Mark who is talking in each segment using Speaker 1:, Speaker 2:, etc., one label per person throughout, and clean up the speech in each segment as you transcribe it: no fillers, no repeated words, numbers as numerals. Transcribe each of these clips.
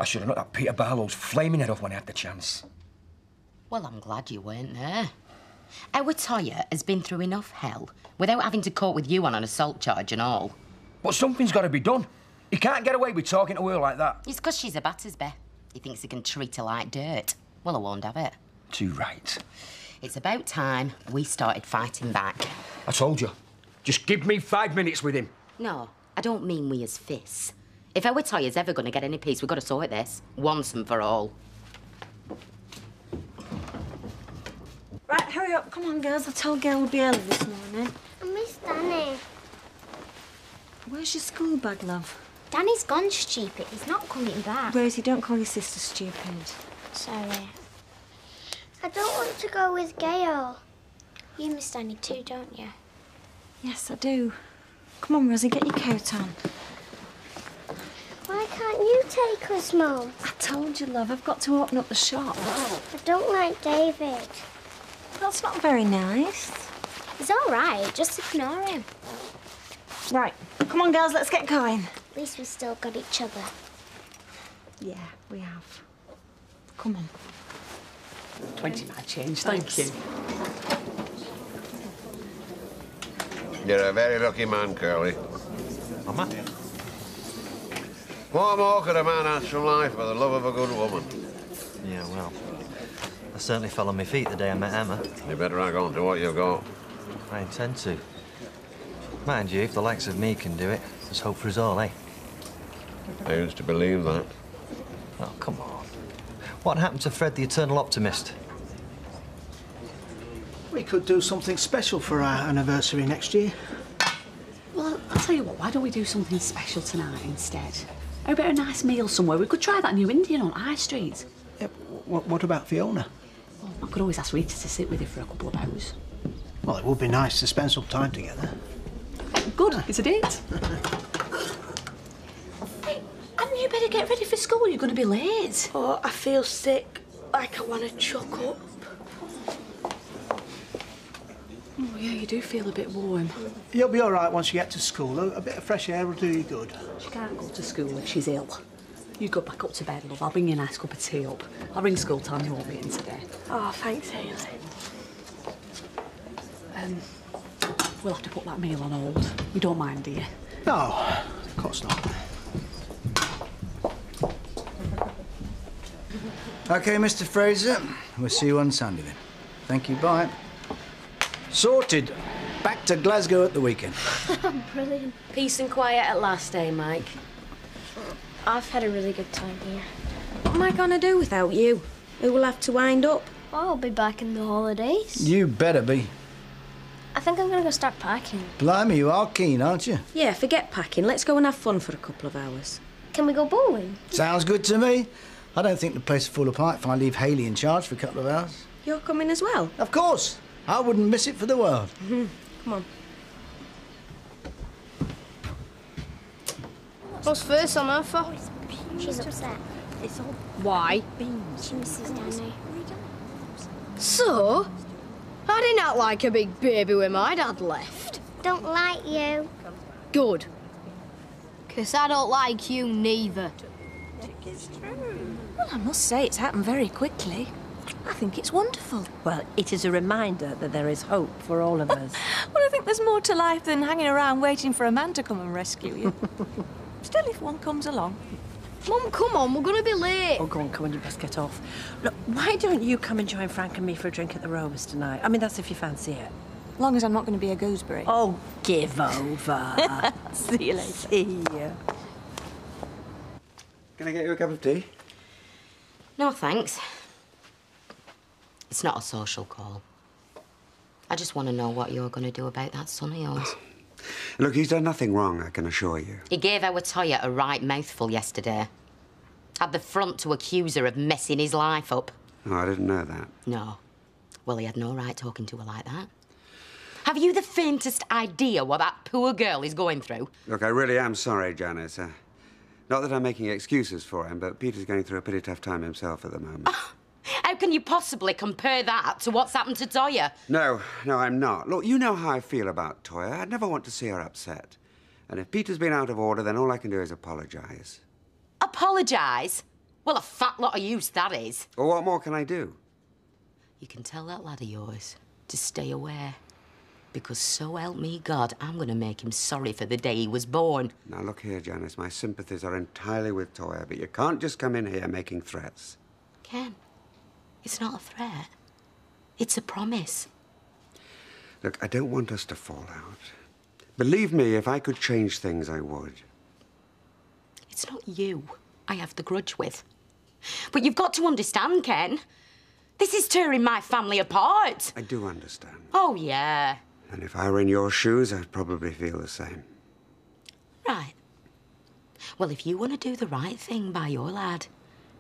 Speaker 1: I should have knocked that Peter Barlow's flaming head off when I had the chance.
Speaker 2: Well, I'm glad you weren't there. Our Toyah has been through enough hell without having to cope with you on an assault charge and all.
Speaker 1: But something's got to be done. He can't get away with talking to her like that.
Speaker 2: It's because she's a Battersby. He thinks he can treat her like dirt. Well, I won't have it.
Speaker 1: Too right.
Speaker 2: It's about time we started fighting back.
Speaker 1: I told you. Just give me 5 minutes with him.
Speaker 2: No, I don't mean we as fists. If our Toyah's ever going to get any peace, we've got to sort this once and for all.
Speaker 3: Right, hurry up. Come on, girls. I told Gail we'd be early this morning.
Speaker 4: I miss Danny.
Speaker 3: Where's your school bag, love?
Speaker 4: Danny's gone stupid. He's not coming back.
Speaker 3: Rosie, don't call your sister stupid.
Speaker 4: Sorry. I don't want to go with Gail. You miss Danny too, don't you?
Speaker 3: Yes, I do. Come on, Rosie, get your coat on.
Speaker 4: Why can't you take us, Mum?
Speaker 3: I told you, love, I've got to open up the shop.
Speaker 4: I don't like David.
Speaker 3: That's not very nice.
Speaker 4: He's all right. Just ignore him.
Speaker 3: Right, come on, girls, let's get going.
Speaker 4: At least we still got each other.
Speaker 3: Yeah, we have. Come on.
Speaker 5: 20 my change, thank you.
Speaker 6: You're a very lucky man, Curly.
Speaker 7: Am I?
Speaker 6: What more could a man ask from life but the love of a good woman?
Speaker 7: Yeah, well, I certainly fell on my feet the day I met Emma.
Speaker 6: You better hang on to what you've got.
Speaker 7: I intend to. Mind you, if the likes of me can do it, there's hope for us all, eh?
Speaker 6: I used to believe that.
Speaker 7: Oh, come on. What happened to Fred the Eternal Optimist?
Speaker 8: We could do something special for our anniversary next year.
Speaker 5: Well, I'll tell you what, why don't we do something special tonight instead? How about a nice meal somewhere? We could try that new Indian on High Street.
Speaker 8: Yeah, what about Fiona?
Speaker 5: Well, I could always ask Rita to sit with you for a couple of hours.
Speaker 8: Well, it would be nice to spend some time together.
Speaker 5: Good, it's a date. Hey, hadn't you better get ready for school? You're going to be late.
Speaker 3: Oh, I feel sick, like I want to chuck up.
Speaker 5: Oh, yeah, you do feel a bit warm.
Speaker 8: You'll be all right once you get to school. A bit of fresh air will do you good.
Speaker 5: She can't go to school if she's ill. You go back up to bed, love. I'll bring you a nice cup of tea up. I'll ring school time, you won't be in today.
Speaker 3: Oh, thanks, Hayley.
Speaker 5: We'll have to put that meal on hold. You don't mind, do you?
Speaker 8: No, of course not.
Speaker 9: OK, Mr. Fraser. We'll see you on Sunday then. Thank you, bye. Sorted. Back to Glasgow at the weekend.
Speaker 4: Brilliant.
Speaker 3: Peace and quiet at last, eh, Mike?
Speaker 4: I've had a really good time here.
Speaker 3: What am I going to do without you? Who will have to wind up?
Speaker 4: I'll be back in the holidays.
Speaker 9: You better be.
Speaker 4: I think I'm going to go start packing.
Speaker 9: Blimey, you are keen, aren't you?
Speaker 3: Yeah, forget packing. Let's go and have fun for a couple of hours.
Speaker 4: Can we go bowling?
Speaker 9: Sounds good to me. I don't think the place will fall apart if I leave Hayley in charge for a couple of hours.
Speaker 3: You're coming as well?
Speaker 9: Of course. I wouldn't miss it for the world.
Speaker 3: Come on.
Speaker 4: What's first on her for? She's upset.
Speaker 3: It's all
Speaker 10: Why?
Speaker 3: beans.
Speaker 4: She misses Danny.
Speaker 10: So? I didn't act like a big baby when my dad left.
Speaker 4: Don't like you.
Speaker 10: Good. 'Cause I don't like you neither.
Speaker 3: Well, I must say it's happened very quickly. I think it's wonderful.
Speaker 11: Well, it is a reminder that there is hope for all of us.
Speaker 12: Well, I think there's more to life than hanging around waiting for a man to come and rescue you. Still, if one comes along.
Speaker 10: Mum, come on, we're gonna be late.
Speaker 11: Oh, go on, you best get off. Look, why don't you come and join Frank and me for a drink at the Rovers tonight? I mean, that's if you fancy it.
Speaker 12: As long as I'm not going to be a gooseberry.
Speaker 11: Oh, give over.
Speaker 12: See you later.
Speaker 11: See ya.
Speaker 9: Can I get you a cup of tea?
Speaker 2: No, thanks. It's not a social call. I just want to know what you're going to do about that son of yours.
Speaker 13: Look, he's done nothing wrong, I can assure you.
Speaker 2: He gave our Toyah a right mouthful yesterday. Had the front to accuse her of messing his life up.
Speaker 13: Oh, I didn't know that.
Speaker 2: No. Well, he had no right talking to her like that. Have you the faintest idea what that poor girl is going through?
Speaker 13: Look, I really am sorry, Janice. Not that I'm making excuses for him, but Peter's going through a pretty tough time himself at the moment.
Speaker 2: How can you possibly compare that to what's happened to Toyah?
Speaker 13: No, I'm not. Look, you know how I feel about Toyah. I'd never want to see her upset. And if Peter's been out of order, then all I can do is apologise.
Speaker 2: Apologise? Well, a fat lot of use, that is.
Speaker 13: Well, what more can I do?
Speaker 2: You can tell that lad of yours to stay away. Because so help me God, I'm going to make him sorry for the day he was born.
Speaker 13: Now, look here, Janice. My sympathies are entirely with Toyah, but you can't just come in here making threats.
Speaker 2: Ken, it's not a threat. It's a promise.
Speaker 13: Look, I don't want us to fall out. Believe me, if I could change things, I would.
Speaker 2: It's not you I have the grudge with. But you've got to understand, Ken. This is tearing my family apart.
Speaker 13: I do understand.
Speaker 2: Oh, yeah.
Speaker 13: And if I were in your shoes, I'd probably feel the same.
Speaker 2: Right. Well, if you want to do the right thing by your lad,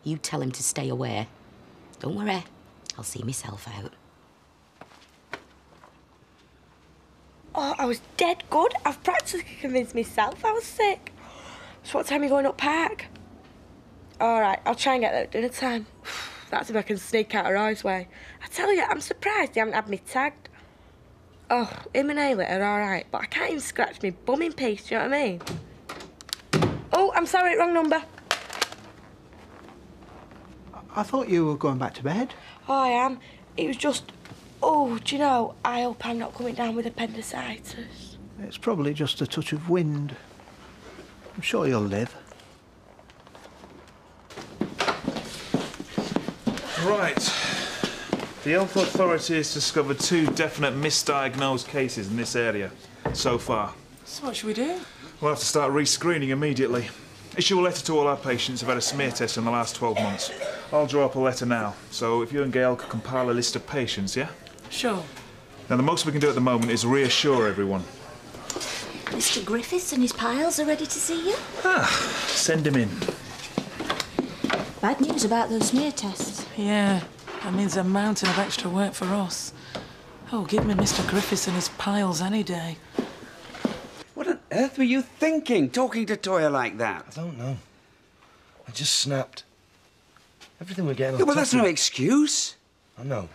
Speaker 2: you tell him to stay away. Don't worry. I'll see myself out.
Speaker 3: Oh, I was dead good. I've practically convinced myself I was sick. So what time are you going up park? All right, I'll try and get there at dinner time. That's if I can sneak out of Roy's way. I tell you, I'm surprised they haven't had me tagged. Oh, him and Ailey are all right, but I can't even scratch me bum in peace, do you know what I mean? Oh, I'm sorry, wrong number.
Speaker 8: I thought you were going back to bed.
Speaker 3: Oh, I am. It was just... Oh, do you know, I hope I'm not coming down with appendicitis.
Speaker 8: It's probably just a touch of wind. I'm sure you'll live.
Speaker 14: Right. The health authority has discovered 2 definite misdiagnosed cases in this area so far.
Speaker 15: So what should we do?
Speaker 14: We'll have to start re-screening immediately. Issue a letter to all our patients who've had a smear test in the last 12 months. I'll draw up a letter now, so if you and Gail could compile a list of patients, yeah?
Speaker 15: Sure.
Speaker 14: Now, the most we can do at the moment is reassure everyone.
Speaker 16: Mr. Griffiths and his piles are ready to see you.
Speaker 14: Send him in.
Speaker 16: Bad news about those smear tests.
Speaker 15: Yeah, that means a mountain of extra work for us. Oh, give me Mr. Griffiths and his piles any day.
Speaker 13: What on earth were you thinking, talking to Toyah like that?
Speaker 1: I don't know. I just snapped. Everything we're getting on
Speaker 13: Yeah, well,
Speaker 1: top
Speaker 13: that's
Speaker 1: of-
Speaker 13: no excuse.
Speaker 1: I know.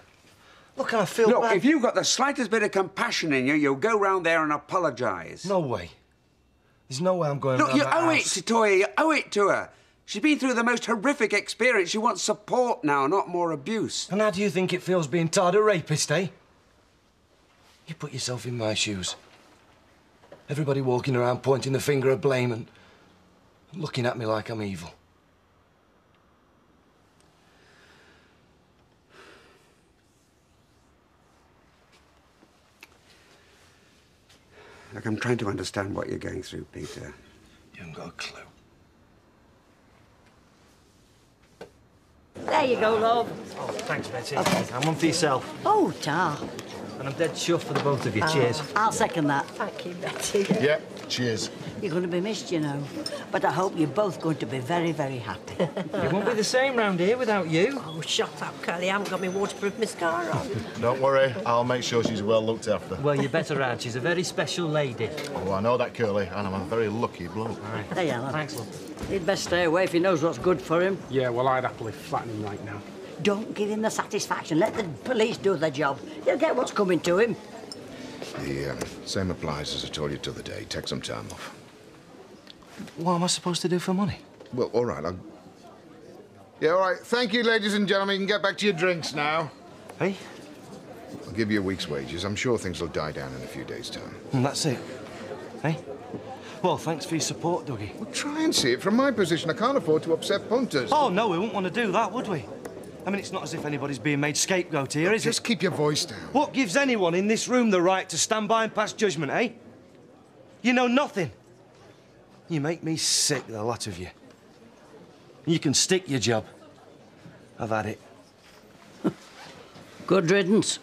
Speaker 1: Look, I feel
Speaker 13: Look,
Speaker 1: bad.
Speaker 13: if you've got the slightest bit of compassion in you, you'll go round there and apologise.
Speaker 1: No way. There's no way I'm going
Speaker 13: Look,
Speaker 1: round
Speaker 13: you
Speaker 1: that
Speaker 13: owe it
Speaker 1: house.
Speaker 13: to Toyah. You owe it to her. She's been through the most horrific experience. She wants support now, not more abuse.
Speaker 1: And how do you think it feels being tied a rapist, eh? You put yourself in my shoes. Everybody walking around pointing the finger of blame and looking at me like I'm evil.
Speaker 13: Look, I'm trying to understand what you're going through, Peter.
Speaker 1: You haven't got a clue.
Speaker 11: There you go, love.
Speaker 7: Oh, thanks, Betty. I'm one for yourself.
Speaker 11: Oh, tar.
Speaker 7: And I'm dead chuffed for the both of you. Cheers.
Speaker 11: I'll second that. Thank you, Betty.
Speaker 17: Yeah, cheers.
Speaker 11: You're going to be missed, you know. But I hope you're both going to be very, very happy.
Speaker 7: It won't be the same round here without you.
Speaker 11: Oh, shut up, Curly. I haven't got my waterproof mascara on.
Speaker 17: Don't worry, I'll make sure she's well looked after.
Speaker 7: Well, you better, add. She's a very special lady.
Speaker 17: Oh, I know that, Curly, and I'm a very lucky bloke.
Speaker 11: Hey, Alan.
Speaker 7: Thanks, love.
Speaker 11: He'd best stay away if he knows what's good for him.
Speaker 18: Yeah, well, I'd happily flatten him right now.
Speaker 11: Don't give him the satisfaction. Let the police do their job. He'll get what's coming to him.
Speaker 17: The same applies as I told you the other day. Take some time off.
Speaker 1: What am I supposed to do for money?
Speaker 17: Well, all right, Yeah, all right. Thank you, ladies and gentlemen. You can get back to your drinks now.
Speaker 1: Hey?
Speaker 17: I'll give you a week's wages. I'm sure things will die down in a few days' time.
Speaker 1: And that's it. Hey? Well, thanks for your support, Dougie.
Speaker 17: Well, try and see it from my position. I can't afford to upset punters.
Speaker 1: Oh, no, we wouldn't want to do that, would we? I mean, it's not as if anybody's being made scapegoat here, is it?
Speaker 17: Just keep your voice down.
Speaker 1: What gives anyone in this room the right to stand by and pass judgment, eh? You know nothing. You make me sick, the lot of you. You can stick your job. I've had it.
Speaker 11: Good riddance.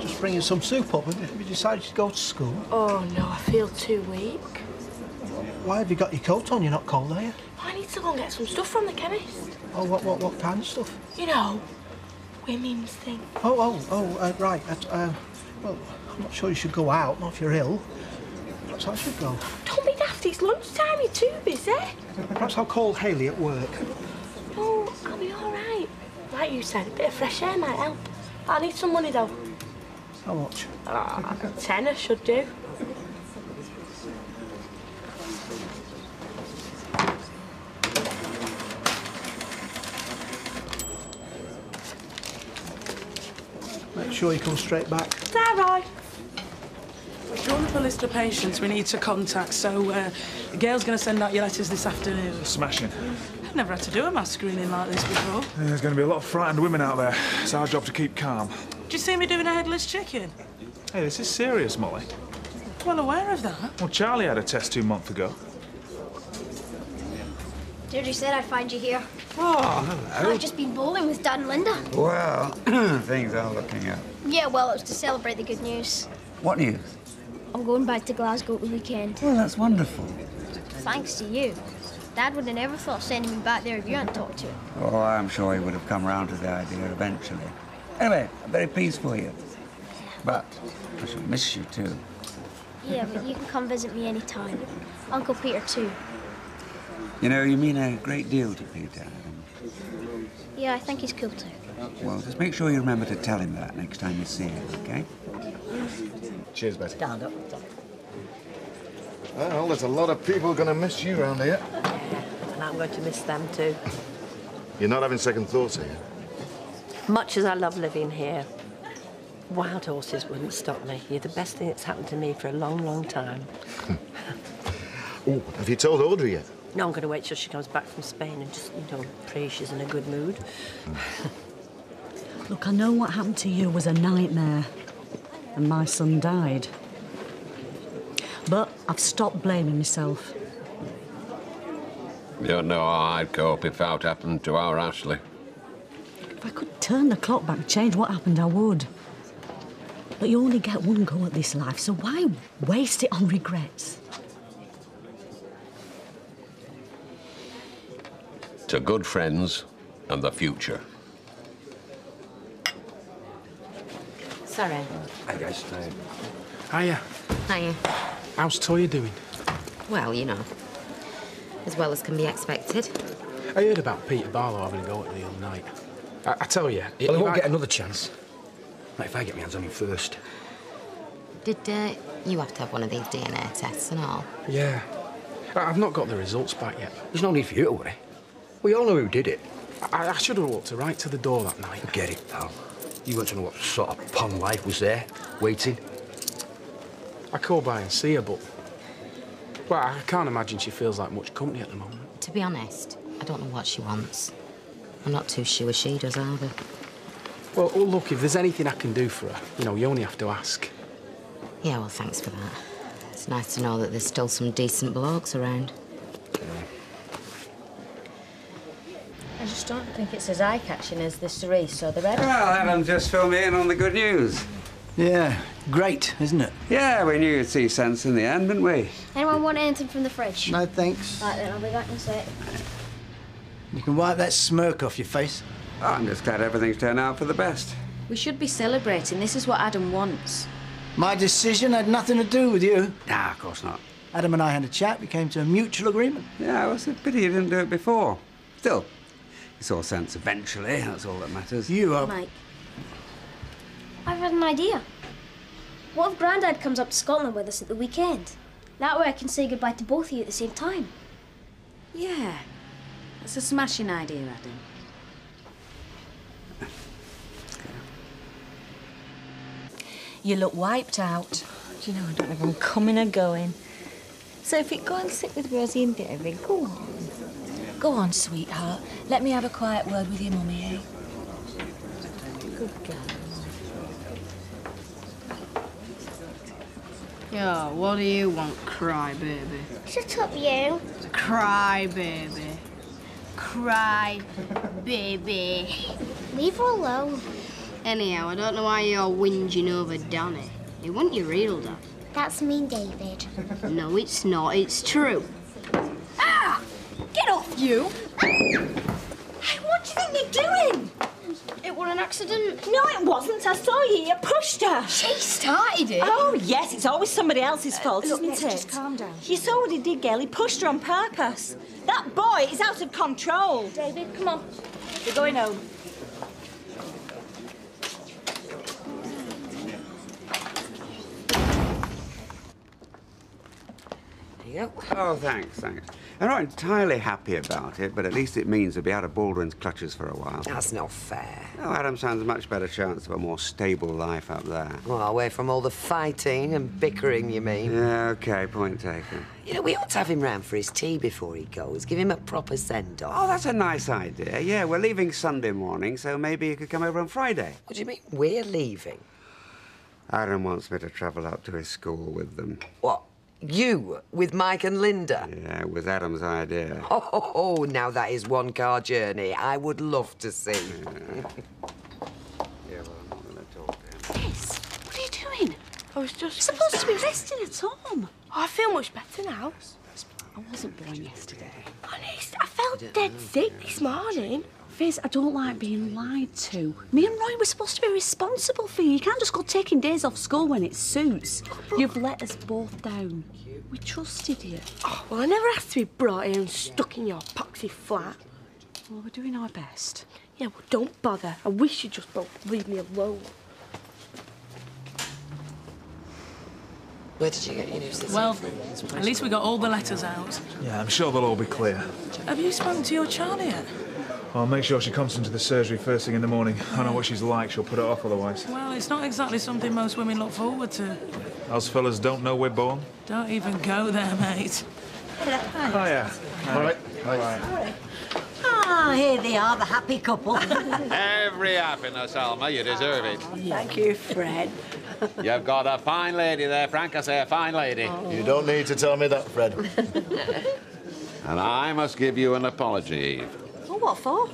Speaker 8: Just bringing some soup up. Have you decided to go to school?
Speaker 3: Oh, no, I feel too weak.
Speaker 8: Why have you got your coat on? You're not cold, are you?
Speaker 3: I need to go and get some stuff from the chemist.
Speaker 8: Oh, what kind of stuff?
Speaker 3: You know, women's thing.
Speaker 8: Right. Well, I'm not sure you should go out, not if you're ill. Perhaps I should go.
Speaker 3: Don't be daft. daft. It's lunchtime. You're too busy.
Speaker 18: Perhaps I'll call Hayley at work.
Speaker 3: Oh, I'll be all right. Like you said, a bit of fresh air might help. I need some money, though.
Speaker 18: How much?
Speaker 3: £10 should do.
Speaker 18: Make sure you come straight back.
Speaker 3: Is that right?
Speaker 15: We've drawn up a list of patients we need to contact, so Gail's going to send out your letters this afternoon.
Speaker 14: Smashing.
Speaker 15: I've never had to do a mass screening like this before.
Speaker 14: Yeah, there's going to be a lot of frightened women out there. It's our job to keep calm.
Speaker 15: Did you see me doing a headless chicken?
Speaker 14: Hey, this is serious, Molly.
Speaker 15: Well aware of that.
Speaker 14: Well, Charlie had a test 2 months ago.
Speaker 4: Deirdre said I'd find you here.
Speaker 13: Oh, hello.
Speaker 4: I've just been bowling with Dad and Linda.
Speaker 13: Well, things are looking up.
Speaker 4: Yeah, well, it was to celebrate the good news.
Speaker 13: What news?
Speaker 4: I'm going back to Glasgow at the weekend.
Speaker 13: Well, that's wonderful.
Speaker 4: Thanks to you. Dad would have never thought of sending me back there if you hadn't talked to him.
Speaker 13: Oh, I'm sure he would have come round to the idea eventually. Anyway, I'm very pleased for you. But I shall miss you too.
Speaker 4: Yeah, but you can come visit me any time. Uncle Peter too.
Speaker 13: You know, you mean a great deal to Peter.
Speaker 4: Yeah, I think he's cool too.
Speaker 13: Well, just make sure you remember to tell him that next time you see him, okay?
Speaker 17: Cheers, Betty.
Speaker 2: Stand up.
Speaker 17: Well, there's a lot of people going to miss you around here.
Speaker 11: And I'm going to miss them too.
Speaker 17: You're not having second thoughts here?
Speaker 11: Much as I love living here, wild horses wouldn't stop me. You're the best thing that's happened to me for a long, long time.
Speaker 17: Oh, have you told Audrey yet?
Speaker 11: No, I'm going to wait till she comes back from Spain and just, pray she's in a good mood.
Speaker 5: Look, I know what happened to you was a nightmare, and my son died. But I've stopped blaming myself.
Speaker 6: You don't know how I'd cope if that happened to our Ashley.
Speaker 5: If I could turn the clock back and change what happened, I would. But you only get one go at this life, so why waste it on regrets?
Speaker 6: To good friends and the future.
Speaker 2: Sorry.
Speaker 18: Hi, guys. Hiya.
Speaker 2: Hiya.
Speaker 18: How's Toya doing?
Speaker 2: Well, as well as can be expected.
Speaker 18: I heard about Peter Barlow having a go at the other night. I tell you...
Speaker 19: Well, he won't get another chance. Not if I get my hands on him first.
Speaker 2: Did you have to have one of these DNA tests and all?
Speaker 18: Yeah. I've not got the results back yet.
Speaker 19: There's no need for you to worry. We all know who did it.
Speaker 18: I should have walked her right to the door that night.
Speaker 19: Forget it, pal. You want to know what sort of pond life was there, waiting?
Speaker 18: I called by and see her, but... Well, I can't imagine she feels like much company at the moment.
Speaker 2: To be honest, I don't know what she wants. I'm not too sure she does either.
Speaker 18: Well, look, if there's anything I can do for her, you only have to ask.
Speaker 2: Yeah, well, thanks for that. It's nice to know that there's still some decent blokes around.
Speaker 20: I just don't think it's as eye-catching as the cerise or the red.
Speaker 13: Well, Adam just filled me in on the good news.
Speaker 9: Yeah, great, isn't it?
Speaker 13: Yeah, we knew you'd see sense in the end, didn't we?
Speaker 4: Anyone want anything from the fridge?
Speaker 9: No, thanks.
Speaker 4: Right then, I'll be back in a sec.
Speaker 9: You can wipe that smirk off your face.
Speaker 13: Oh, I'm just glad everything's turned out for the best.
Speaker 20: We should be celebrating. This is what Adam wants.
Speaker 9: My decision had nothing to do with you.
Speaker 13: Nah, of course not.
Speaker 9: Adam and I had a chat. We came to a mutual agreement.
Speaker 13: Yeah, well, it's a pity you didn't do it before. Still, you saw sense eventually. That's all that matters.
Speaker 9: You are...
Speaker 4: Mike, I've had an idea. What if Grandad comes up to Scotland with us at the weekend? That way I can say goodbye to both of you at the same time.
Speaker 20: Yeah, that's a smashing idea, Adam. You look wiped out.
Speaker 12: Do you know, I don't know if I'm coming or going. So if you go and sit with Rosie and David, go on. Go on, sweetheart. Let me have a quiet word with your mummy, eh? Good girl.
Speaker 10: Yeah, what do you want, crybaby?
Speaker 4: Shut up, you.
Speaker 10: Crybaby. Cry, baby.
Speaker 4: Leave her alone.
Speaker 10: Anyhow, I don't know why you're whinging over Danny. It wasn't your real dad.
Speaker 4: That's me, David.
Speaker 10: No, it's not. It's true. Ah! Get off, you!
Speaker 20: Hey, what do you think you're doing?
Speaker 10: It
Speaker 4: were an accident?
Speaker 5: No, it wasn't. I saw you. You pushed her.
Speaker 4: She started it.
Speaker 5: Oh, yes, it's always somebody else's fault,
Speaker 4: Look,
Speaker 5: isn't it?
Speaker 4: just calm down.
Speaker 5: You saw what he did, girl. He pushed her on purpose. That boy is out of control.
Speaker 4: David, come on.
Speaker 5: We're going home.
Speaker 13: Yep. Oh, thanks. I'm not entirely happy about it, but at least it means we'll be out of Baldwin's clutches for a while.
Speaker 21: That's not fair.
Speaker 13: Oh, Adam stands a much better chance of a more stable life up there.
Speaker 21: Well, away from all the fighting and bickering, you mean?
Speaker 13: Yeah, OK, point taken.
Speaker 21: You know, we ought to have him round for his tea before he goes. Give him a proper send-off.
Speaker 13: Oh, that's a nice idea. Yeah, we're leaving Sunday morning, so maybe you could come over on Friday.
Speaker 21: What do you mean, we're leaving?
Speaker 13: Adam wants me to travel up to his school with them.
Speaker 21: What? You, with Mike and Linda?
Speaker 13: Yeah, it was Adam's idea.
Speaker 21: Oh, now that is one car journey. I would love to see.
Speaker 13: Yeah, well, I'm not going to talk to him.
Speaker 3: Liz, what are you doing?
Speaker 5: I was just supposed to be resting at home.
Speaker 3: Oh, I feel much better now.
Speaker 5: I wasn't born yesterday.
Speaker 3: Honest, I felt dead sick this morning.
Speaker 5: Fizz, I don't like being lied to. Me and Roy were supposed to be responsible for you. You can't just go taking days off school when it suits. You've let us both down. We trusted you.
Speaker 3: Oh, well, I never asked to be brought here and stuck in your poxy flat.
Speaker 5: Well, we're doing our best.
Speaker 3: Yeah, well, don't bother. I wish you'd just both leave me alone.
Speaker 21: Where did you get your news this
Speaker 15: Well,
Speaker 21: evening?
Speaker 15: at least we got all the letters out.
Speaker 14: Yeah, I'm sure they'll all be clear.
Speaker 15: Have you spoken to your Charlie yet?
Speaker 14: I'll make sure she comes into the surgery first thing in the morning. I know what she's like. She'll put it off otherwise.
Speaker 15: Well, it's not exactly something most women look forward to.
Speaker 14: Us fellas don't know we're born.
Speaker 15: Don't even go there, mate.
Speaker 14: Hiya. All right.
Speaker 5: Ah, here they are, the happy couple.
Speaker 22: Every happiness, Alma. You deserve it.
Speaker 5: Thank you, Fred.
Speaker 22: You've got a fine lady there, Frank. I say a fine lady.
Speaker 23: Oh. You don't need to tell me that, Fred.
Speaker 22: And I must give you an apology, Eve.
Speaker 5: Oh, what for?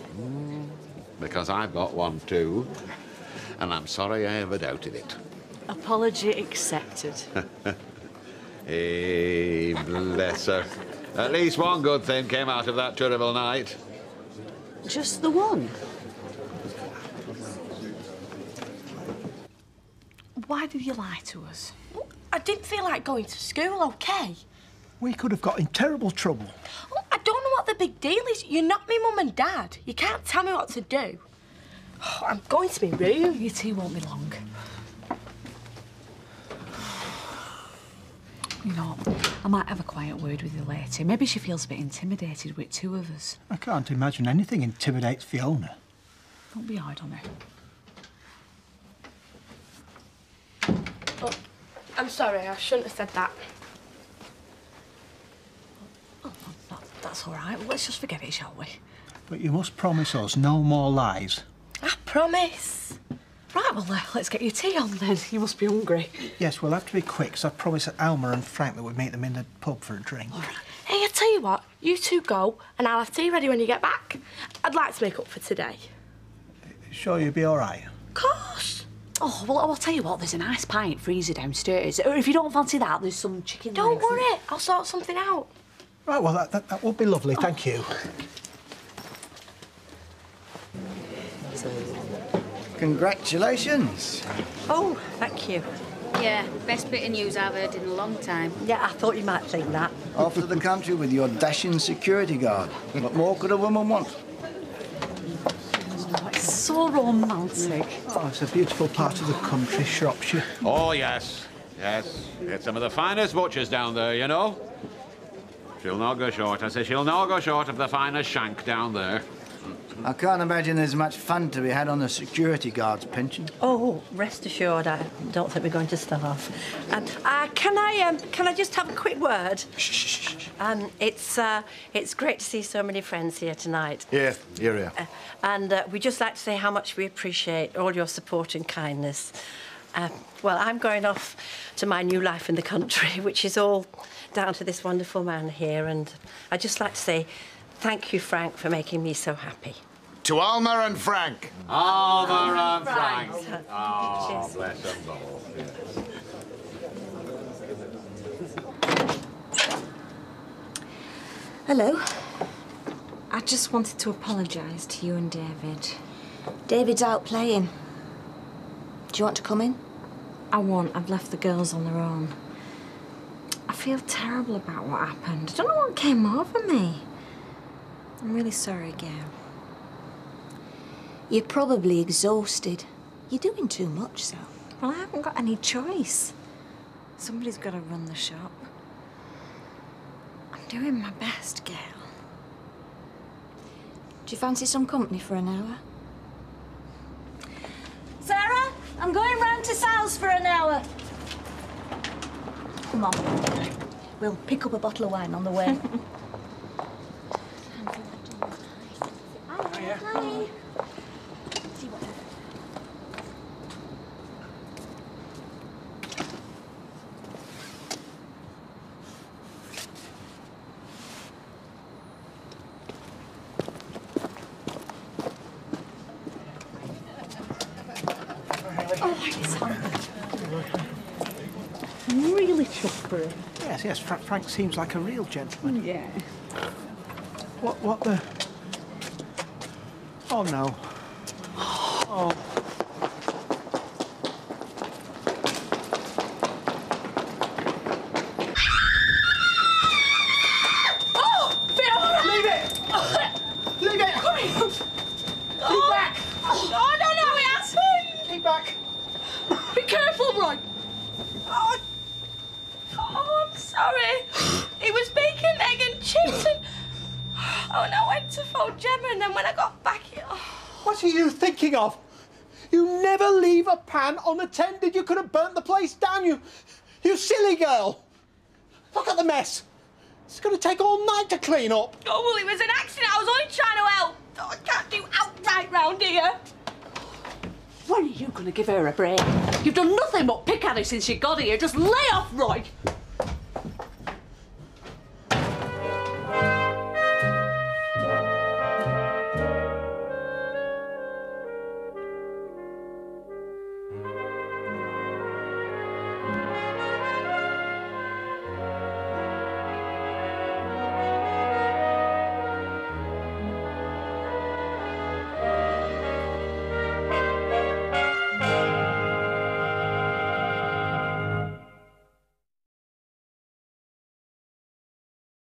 Speaker 22: Because I've got one too. And I'm sorry I ever doubted it.
Speaker 5: Apology accepted.
Speaker 22: Hey, bless her. At least one good thing came out of that terrible night.
Speaker 5: Just the one? Why did you lie to us?
Speaker 3: I didn't feel like going to school, OK?
Speaker 8: We could have got in terrible trouble.
Speaker 3: Well, I don't know what the big deal is. You're not me mum and dad. You can't tell me what to do. Oh, I'm going to my room.
Speaker 5: Your tea won't be long. You know, I might have a quiet word with you later. Maybe she feels a bit intimidated with two of us.
Speaker 8: I can't imagine anything intimidates Fiona.
Speaker 5: Don't be hard on her.
Speaker 3: Oh, I'm sorry, I shouldn't have said that.
Speaker 5: That's all right. Well, let's just forget it, shall we?
Speaker 8: But you must promise us no more lies.
Speaker 3: I promise.
Speaker 5: Right, well, let's get your tea on then. You must be hungry.
Speaker 8: Yes, we'll have to be quick, because I promised Alma and Frank that we'd meet them in the pub for a drink.
Speaker 5: All right.
Speaker 3: Hey, I tell you what, you two go, and I'll have tea ready when you get back. I'd like to make up for today.
Speaker 8: Sure you'll be all right?
Speaker 3: Of course.
Speaker 5: Oh, well, I'll tell you what, there's an ice pint freezer downstairs. Or if you don't fancy that, there's some chicken
Speaker 3: Don't
Speaker 5: legs.
Speaker 3: worry, I'll sort something out.
Speaker 8: Right, well, that would be lovely, thank you.
Speaker 9: Congratulations.
Speaker 5: Oh, thank you.
Speaker 24: Yeah, best bit of news I've heard in a long time.
Speaker 5: Yeah, I thought you might think that.
Speaker 9: Off to the country with your dashing security guard. What more could a woman want?
Speaker 5: Oh, it's so romantic.
Speaker 8: Oh, it's a beautiful part of the country, Shropshire.
Speaker 22: Oh, yes. Yes. It's some of the finest butchers down there, you know. She'll not go short. I say she'll not go short of the finest shank down there.
Speaker 9: I can't imagine there's much fun to be had on the security guard's pension.
Speaker 11: Oh, rest assured, I don't think we're going to starve. Can I just have a quick word?
Speaker 9: Shh.
Speaker 11: It's great to see so many friends here tonight.
Speaker 23: Yeah, here.
Speaker 11: We'd just like to say how much we appreciate all your support and kindness. Well, I'm going off to my new life in the country, which is all down to this wonderful man here, and I'd just like to say thank you, Frank, for making me so happy.
Speaker 17: To Alma and Frank.
Speaker 22: Alma and Frank. Oh,
Speaker 11: Cheers.
Speaker 22: bless them both. Yes.
Speaker 12: Hello. I just wanted to apologise to you and David. David's out playing. Do you want to come in?
Speaker 1: I won't. I've left the girls on their own. I feel terrible about what happened. I don't know what came over me. I'm really sorry, Gail.
Speaker 12: You're probably exhausted. You're doing too much, so.
Speaker 1: Well, I haven't got any choice. Somebody's got to run the shop. I'm doing my best, Gail.
Speaker 12: Do you fancy some company for an hour?
Speaker 1: Sarah, I'm going round to Sal's for an hour.
Speaker 12: Come on. We'll pick up a bottle of wine on the way.
Speaker 1: Hi.
Speaker 5: I'm really chuffed for him.
Speaker 8: Yes, Frank seems like a real gentleman.
Speaker 5: Yeah.
Speaker 8: What the... Oh, no. Oh.
Speaker 5: Oh! Fiona!
Speaker 8: Leave it! Leave it!
Speaker 5: Come here!
Speaker 8: Keep back!
Speaker 5: Oh, I don't know what happened!
Speaker 8: Keep back!
Speaker 5: Be careful, Roy! Oh, I'm sorry. It was bacon, egg and chips and... Oh, and I went to phone Gemma and then when I got back here...
Speaker 8: What are you thinking of? You never leave a pan unattended. You could have burnt the place down, you silly girl. Look at the mess. It's going to take all night to clean up.
Speaker 5: Oh, well, it was an accident. I was only trying to help. Oh, I can't do outright round here.
Speaker 6: When are you going to give her a break? You've done nothing but pick at her since she got here. Just lay off, Roy.